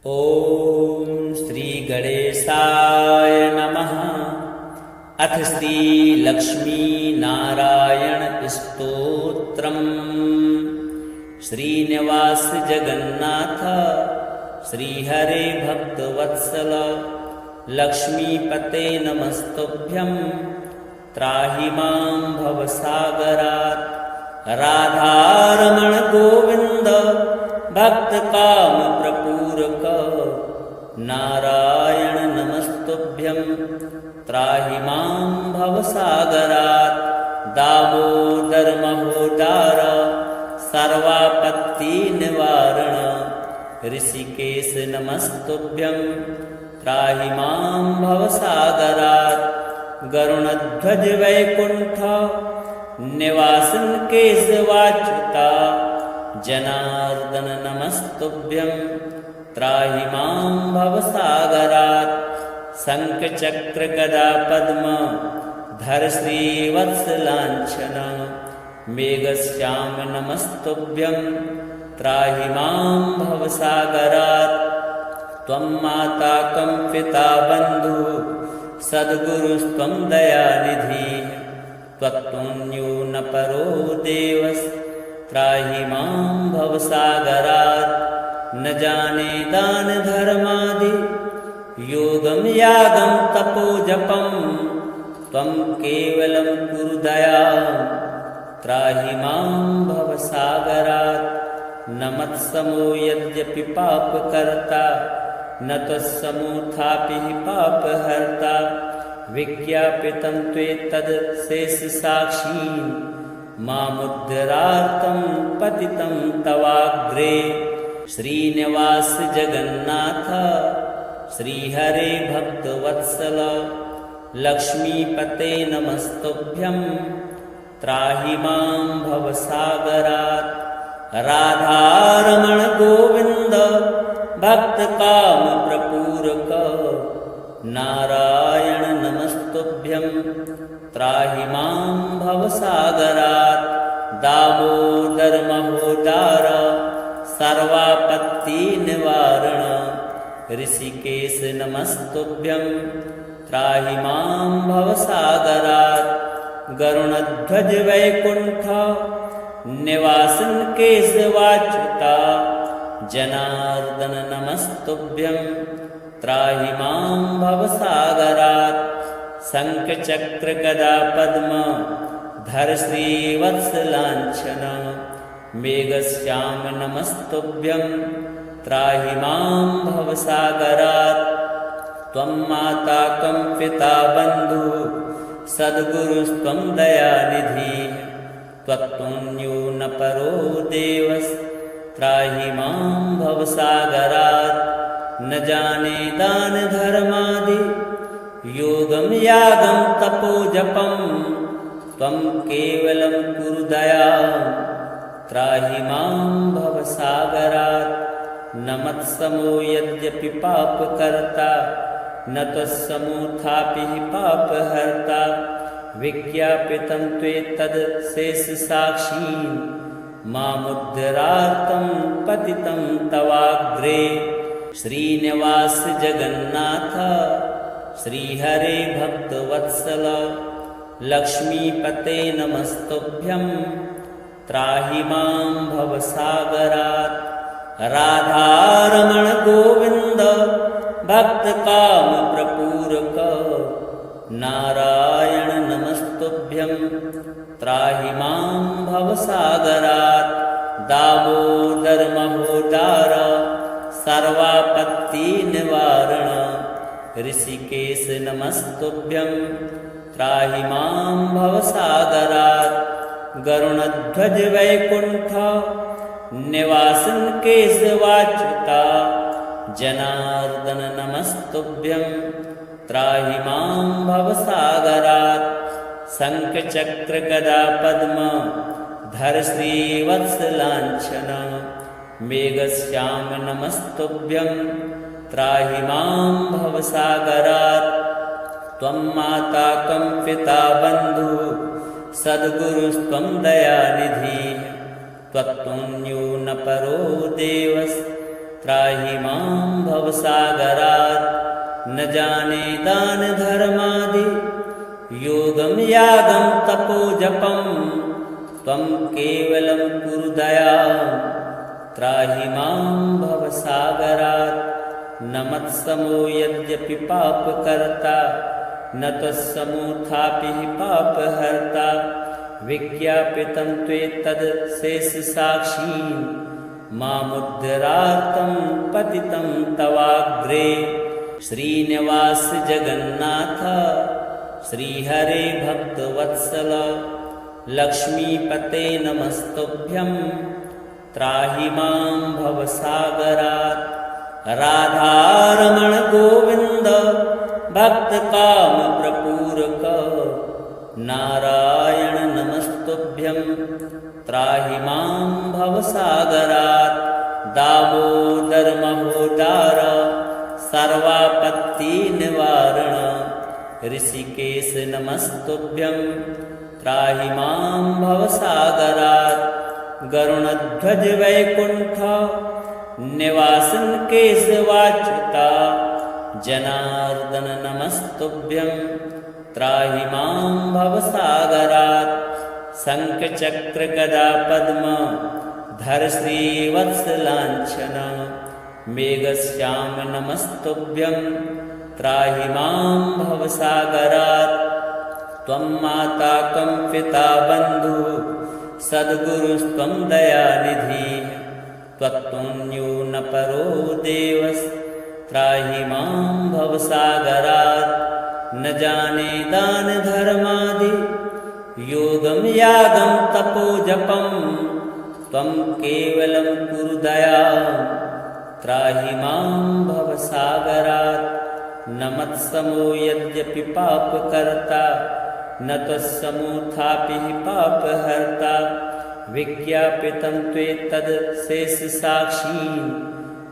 ॐ श्रीगणेशाय नमः। अथ श्रीलक्ष्मीनारायणस्तोत्रम्। श्रीनिवास जगन्नाथ श्रीहरे भक्तवत्सल लक्ष्मीपते नमस्तुभ्यं। त्राहि मां भवसागरात्। राधारमण गोविन्द भक्तकामप्रपूरक नारायण नमस्तुभ्यं। त्राहि मां भवसागरात्। दामोदर महोदार सर्वापत्तिनिवारण ऋषिकेश नमस्तुभ्यं। त्राहि मां भवसागरात्। गरुणध्वज वैकुण्ठ निवासन केशवाच्युता जनार्दन नमस्तुभ्यं। त्राहि मां भवसागरात्। शङ्खचक्र गदा पद्म धर श्रीवत्सलाञ्छन मेघश्याम नमस्तुभ्यं। त्राहि मां भवसागरात्। त्वं माता कं पिता बन्धुः सद्गुरुस्त्वं दयानिधिः। त्वत्तुल्यो न परो देवः। त्राहि मां भवसागरात्। न जाने दान धर्मादि योगं यागं तपोजपं। त्वं केवलं कुरु दयां। त्राहि मां भवसागरात्। न मत्समो यद्यपि पापकर्ता न त्वत्समोऽथापि पापहर्ता। विज्ञापितं त्वेतद् शेषसाक्षी मामुद्धरार्थं पतितं तवाग्रे। श्रीनिवास जगन्नाथ श्रीहरे भक्तवत्सल लक्ष्मीपते नमस्तुभ्यं। त्राहि मां भवसागरात्। राधारमण गोविन्द भक्तकामप्रपूरक नारायण नमस्तुभ्यं। त्राहि मां भवसागरात्। दामोदर महोदार सर्वापत्तिनिवारण ऋषिकेश नमस्तुभ्यं। त्राहि मां भवसागरात्। गरुणध्वज वैकुण्ठ निवासन केशवाच्युता जनार्दन नमस्तुभ्यं। त्राहि मां भवसागरात्। शङ्खचक्र गदा पद्म धर श्रीवत्सलाञ्छन मेघश्याम नमस्तुभ्यं। त्राहि मां भवसागरात्। त्वं माता कं पिता बन्धुः सद्गुरुस्त्वं दयानिधिः। त्वत्तुल्यो न परो देवः। त्राहि मां भवसागरात्। न जाने दान धर्मादि योगं यागं तपोजपं। त्वं केवलं कुरु दयां। त्राहि मां भवसागरात्। न मत्समो यद्यपि पापकर्ता न त्वत्समोऽथापि पापहर्ता। विज्ञापितं त्वेतद् शेषसाक्षी मामुद्धरार्थं पतितं तवाग्रे। श्रीनिवास जगन्नाथ श्रीहरे भक्तवत्सल लक्ष्मीपते नमस्तुभ्यं। त्राहि मां भवसागरात्। राधारमण गोविन्द भक्तकामप्रपूरक नारायण नमस्तुभ्यं। त्राहि मां भवसागरात्। दामोदर महोदार सर्वापत्तिनिवारण ऋषिकेश नमस्तुभ्यं। त्राहि मां भवसागरात्। गरुणध्वज वैकुण्ठ निवासन केशवाच्युता जनार्दन नमस्तुभ्यं। त्राहि मां भवसागरात्। शङ्खचक्र गदा पद्म धर श्रीवत्सलाञ्छन मेघश्याम नमस्तुभ्यं। त्राहि मां भवसागरात्। त्वं माता कं पिता बन्धुः सद्गुरुस्त्वं दयानिधिः। त्वत्तुल्यो न परो देवः। त्राहि मां भवसागरात्। न जाने दानधर्मादि योगं यागं तपोजपं, त्वं केवलं कुरु दयां त्राहि मां भवसागरात्। न मत्समो यद्यपि पापकर्ता, न त्वत्समोऽथापि पापहर्ता। विज्ञापितं त्वेतद् शेषसाक्षी, मामुद्धरार्तं पतितं तवाग्रे। श्रीनिवास जगन्नाथ श्रीहरे भक्तवत्सल, लक्ष्मीपते नमस्तुभ्यं त्राहि मां भवसागरात्। राधारमण गोविन्द भक्तकामप्रपूरक, नारायण नमस्तुभ्यं त्राहि मां भवसागरात्। दामोदर महोदार सर्वापत्तिनिवारण, ऋषिकेश नमस्तुभ्यं त्राहि मां भवसागरात्। गरुणध्वज वैकुण्ठ निवासन केशवाच्युता, जनार्दन नमस्तुभ्यं त्राहि मां भवसागरात्। शङ्खचक्र गदा पद्म धर श्रीवत्सलाञ्छन, मेघश्याम नमस्तुभ्यं त्राहि मां भवसागरात्। त्वं माता त्वं पिता बन्धुः सद्गुरुस्त्वं दयानिधिः, त्वत्तुल्यो न परो देवस्त्राहि मां भवसागरात्। न जाने दानधर्मादि योगं यागं तपोजपं, त्वं केवलं कुरु दयां त्राहि मां भवसागरात्। न मत्समो यद्यपि पापकर्ता, न त्वत्समोऽथापि पापहर्ता। विज्ञापितं त्वेतद् शेषसाक्षी,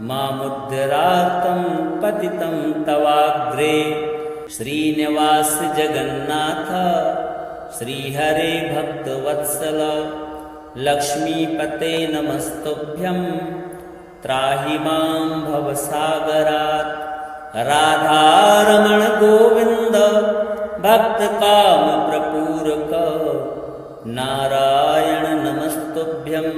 मामुद्धरार्तं पतितं तवाग्रे। श्रीनिवास जगन्नाथ श्रीहरे भक्तवत्सल, लक्ष्मीपते नमस्तुभ्यं त्राहि मां भवसागरात्। राधारमण गोविन्द भक्तकामप्रपूरक, नारायण नमस्तुभ्यं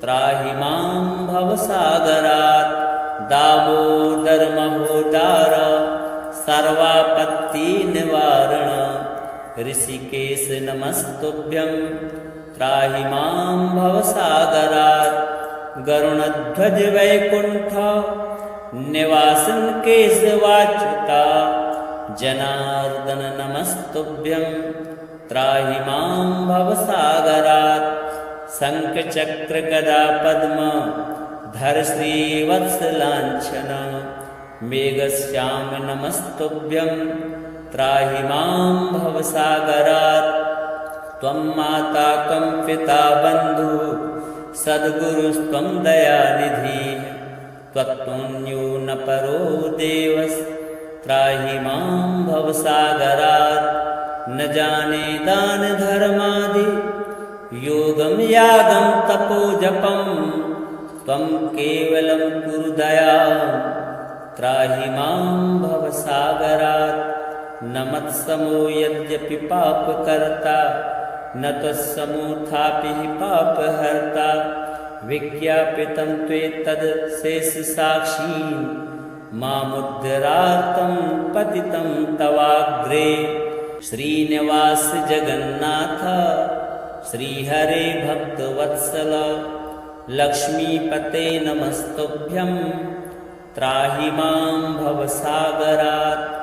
त्राहि मां भवसागरात्। दामोदर महोदार सर्वापत्तिनिवारण, ऋषिकेश नमस्तुभ्यं त्राहि मां भवसागरात्। गरुणध्वज वैकुण्ठ निवासन केशवाच्युता, जनार्दन नमस्तुभ्यं त्राहि मां भवसागरात्। शङ्खचक्र गदा पद्म धर श्रीवत्सलाञ्छन, मेघश्याम नमस्तुभ्यं त्राहि मां भवसागरात्। त्वं माता त्वं पिता बन्धुः सद्गुरुस्त्वं दयानिधिः, त्वत्तुल्यो न परो देवस्त्राहि मां भवसागरात्। न जाने दानधर्मादि योगं यागं तपोजपं, त्वं केवलं कुरु दयां त्राहि मां भवसागरात्। न मत्समो यद्यपि पापकर्ता, न त्वत्समोऽथापि पापहर्ता। विज्ञापितं त्वेतद् शेषसाक्षी, मामुद्धरार्तं पतितं तवाग्रे। श्रीनिवास जगन्नाथ श्रीहरे भक्तवत्सल, लक्ष्मीपते नमस्तुभ्यं त्राहि मां भवसागरात्।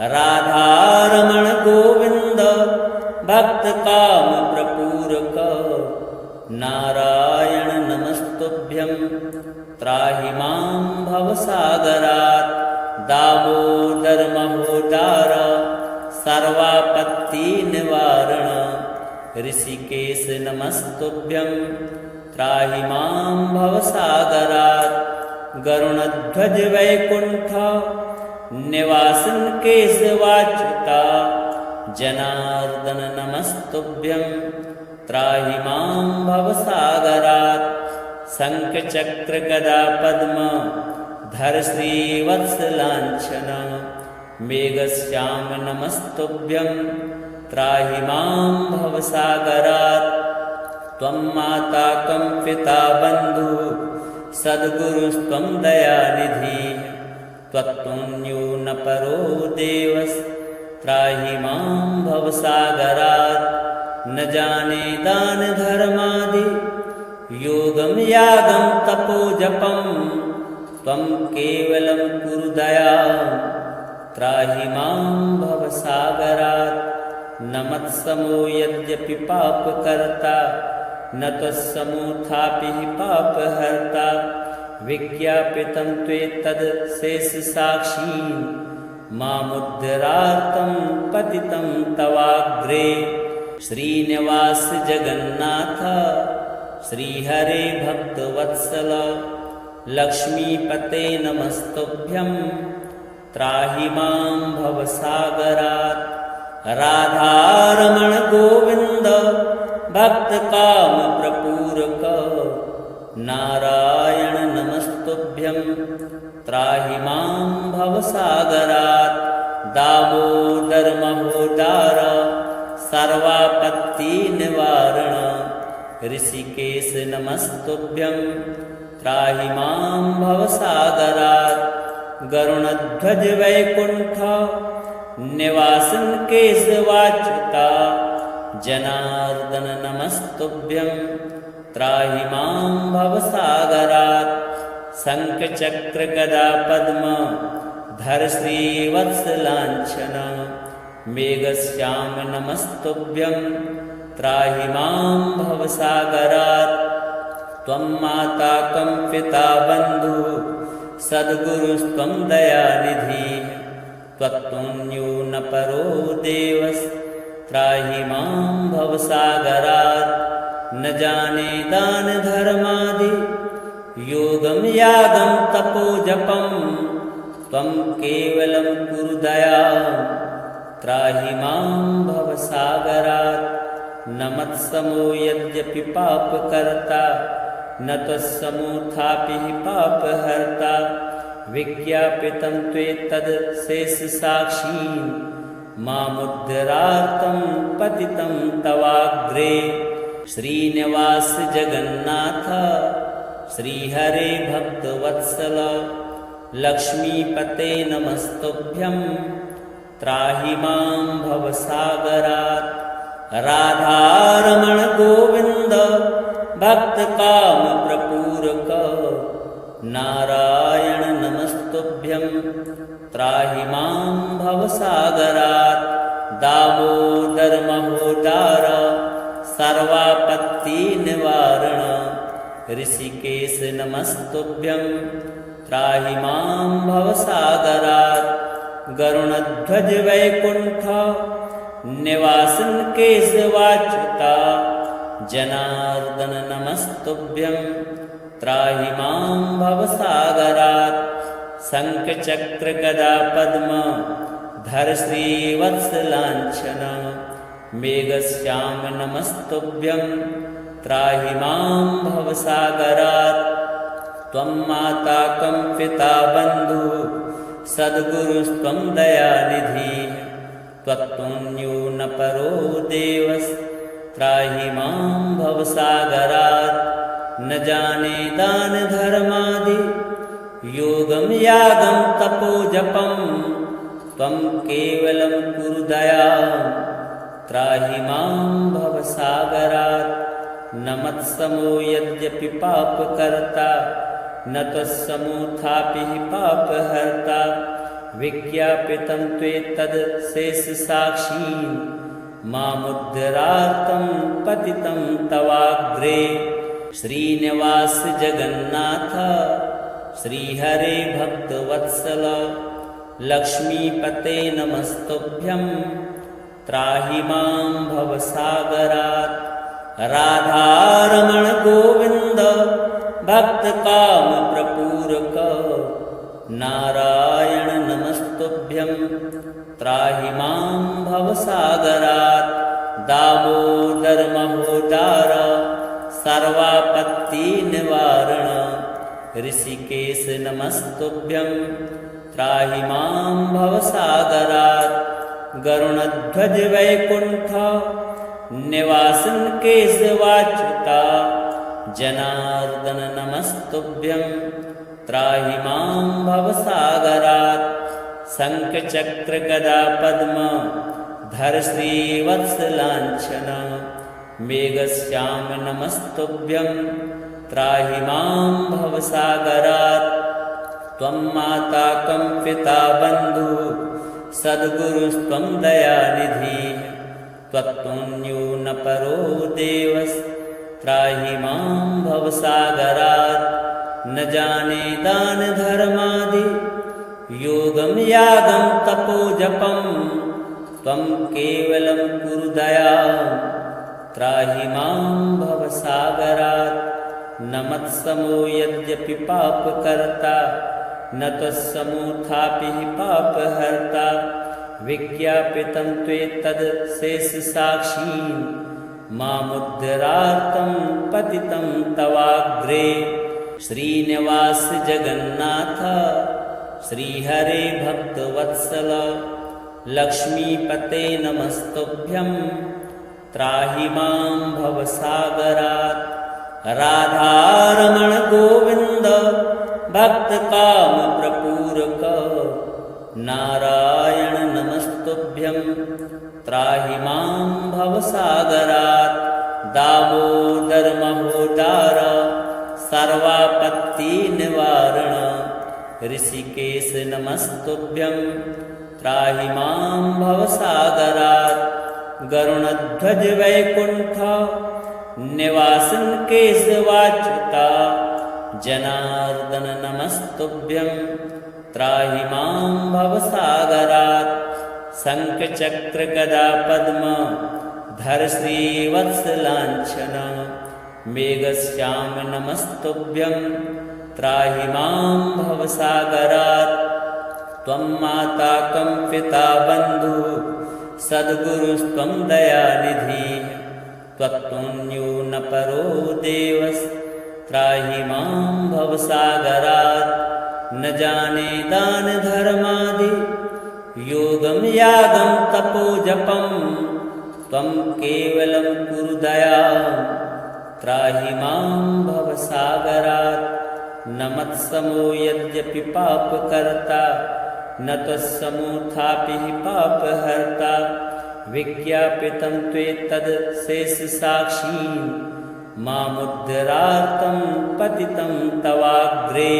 राधारमण गोविन्द भक्तकामप्रपूरक, नारायण नमस्तुभ्यं त्राहि मां भवसागरात्। दामोदर महोदार सर्वापत्तिनिवारण, ऋषिकेश नमस्तुभ्यं त्राहि मां भवसागरात्। गरुणध्वज वैकुण्ठ निवासन केशवाच्युता, जनार्दन नमस्तुभ्यं त्राहि मां भवसागरात्। शङ्खचक्रगदा पद्म धर श्रीवत्सलाञ्छन मेघश्याम नमस्तुभ्यं त्राहि मां भवसागरात् त्वं माता कं पिता बन्धुः सद्गुरुस्त्वं दयानिधिः त्वत्तुल्यो न परो देवस्त्राहि मां भवसागरात् न जाने दानधर्मादि योगं यागं तपो जपं त्वं केवलं कुरु दयां त्राहि मां भवसागरात् न मत्समो यद्यपि पापकर्ता न त्वत्समोऽथापि पापहर्ता विज्ञापितं त्वेतद् शेषसाक्षी मामुद्धरार्तं पतितं तवाग्रे श्रीनिवास जगन्नाथ श्रीहरे भक्तवत्सल लक्ष्मीपते नमस्तुभ्यं त्राहि मां भवसागरात् राधारमण गोविन्द भक्तकामप्रपूरक नारायण नमस्तुभ्यं त्राहि मां भवसागरात् दामोदर महोदार सर्वापत्तिनिवारण ऋषिकेश नमस्तुभ्यं त्राहि मां भवसागरात् गरुणध्वज वैकुण्ठ निवासन केशवाच्युता जनार्दन नमस्तुभ्यं त्राहि मां भवसागरात् शङ्खचक्रगदा पद्म धर श्रीवत्सलाञ्छन मेघश्याम नमस्तुभ्यं त्राहि मां भवसागरात् त्वं माता कं पिता बन्धुः सद्गुरुस्त्वं दयानिधिः त्वत्तुल्यो न परो देवस्त्राहि मां भवसागरात् न जाने दानधर्मादि योगं यागं तपो जपं त्वं केवलं कुरु दयां त्राहि मां भवसागरात् न मत्समो यद्यपि पापकर्ता न त्वत्समोऽथापि पापहर्ता विज्ञापितं त्वेतद् शेषसाक्षी मामुद्धरार्तं पतितं तवाग्रे श्रीनिवास जगन्नाथ श्रीहरे भक्तवत्सल लक्ष्मीपते नमस्तुभ्यं त्राहि मां भवसागरात् राधारमण गोविन्द भक्तकामप्रपूरक नारायण नमस्तुभ्यं त्राहि मां भवसागरात् दामोदर महोदार सर्वापत्तिनिवारण ऋषिकेश नमस्तुभ्यं त्राहि मां भवसागरात् गरुणध्वज वैकुण्ठ निवासन केशवाच्युता जनार्दन नमस्तुभ्यं त्राहि मां भवसागरात् शङ्खचक्रगदा पद्म धर श्रीवत्सलाञ्छन मेघश्याम नमस्तुभ्यं त्राहि मां भवसागरात् त्वं माता कं पिता बन्धुः सद्गुरुस्त्वं दयानिधिः त्वत्तुल्यो न परो देवस्त्राहि मां भवसागरात् न जाने दानधर्मादि योगं यागं तपो जपं त्वं केवलं कुरु दयां त्राहि मां भवसागरात् न मत्समो यद्यपि पापकर्ता न त्वत्समोऽथापि पापहर्ता विज्ञापितं त्वेतद् शेषसाक्षी मामुद्धरार्तं पतितं तवाग्रे श्रीनिवास जगन्नाथ श्रीहरे भक्तवत्सल लक्ष्मीपते नमस्तुभ्यं त्राहि मां भवसागरात् राधारमण गोविन्द भक्तकामप्रपूरक नारायण नमस्तुभ्यं त्राहि मां भवसागरात् दामोदर महोदार सर्वापत्तिनिवारण ऋषिकेश नमस्तुभ्यं त्राहि मां भवसागरात् गरुणध्वज वैकुण्ठ निवासन केशवाच्युता जनार्दन नमस्तुभ्यं त्राहि मां भवसागरात् शङ्खचक्र गदा पद्म धर श्रीवत्सलाञ्छन मेघश्याम नमस्तुभ्यं त्राहि मां भवसागरात् त्वं माता कं पिता बन्धुः सद्गुरुस्त्वं दयानिधिः त्वत्तुल्यो न परो देवस्त्राहि मां भवसागरात् न जाने दान धर्मादि योगं यागं तपो जपं त्वं केवलं कुरु दयां त्राहि मां भवसागरात् न मत्समो यद्यपि पापकर्ता न त्वत्समोऽथापि पापहर्ता विज्ञापितं त्वेतदशेषसाक्षीं मामुद्धरार्तं पतितं तवाग्रे श्रीनिवास जगन्नाथ श्रीहरे भक्तवत्सल लक्ष्मीपते नमस्तुभ्यं त्राहि मां भवसागरात् राधारमण गोविन्द भक्तकामप्रपूरक नारायण नमस्तुभ्यं त्राहि मां भवसागरात् दामोदर महोदार सर्वापत्तिनिवारण ऋषिकेश नमस्तुभ्यं त्राहि मां भवसागरात् गरुणध्वज वैकुण्ठ निवासन केशवाच्युता जनार्दन नमस्तुभ्यं त्राहि मां भवसागरात् शङ्खचक्र गदा पद्म धर श्रीवत्सलाञ्छन मेघश्याम नमस्तुभ्यं त्राहि मां भवसागरात् त्वं माता कं पिता बन्धुः सद्गुरुस्त्वं दयानिधिः त्वत्तुल्यो न परो देवस्त्राहि मां भवसागरात् न जाने दान धर्मादि योगं यागं तपो जपं त्वं केवलं कुरु दयां त्राहि मां भवसागरात् न मत्समो यद्यपि पापकर्ता न त्वत्समोऽथापि पापहर्ता विज्ञापितं त्वेतदशेषसाक्षीं मामुद्धरार्तं पतितं तवाग्रे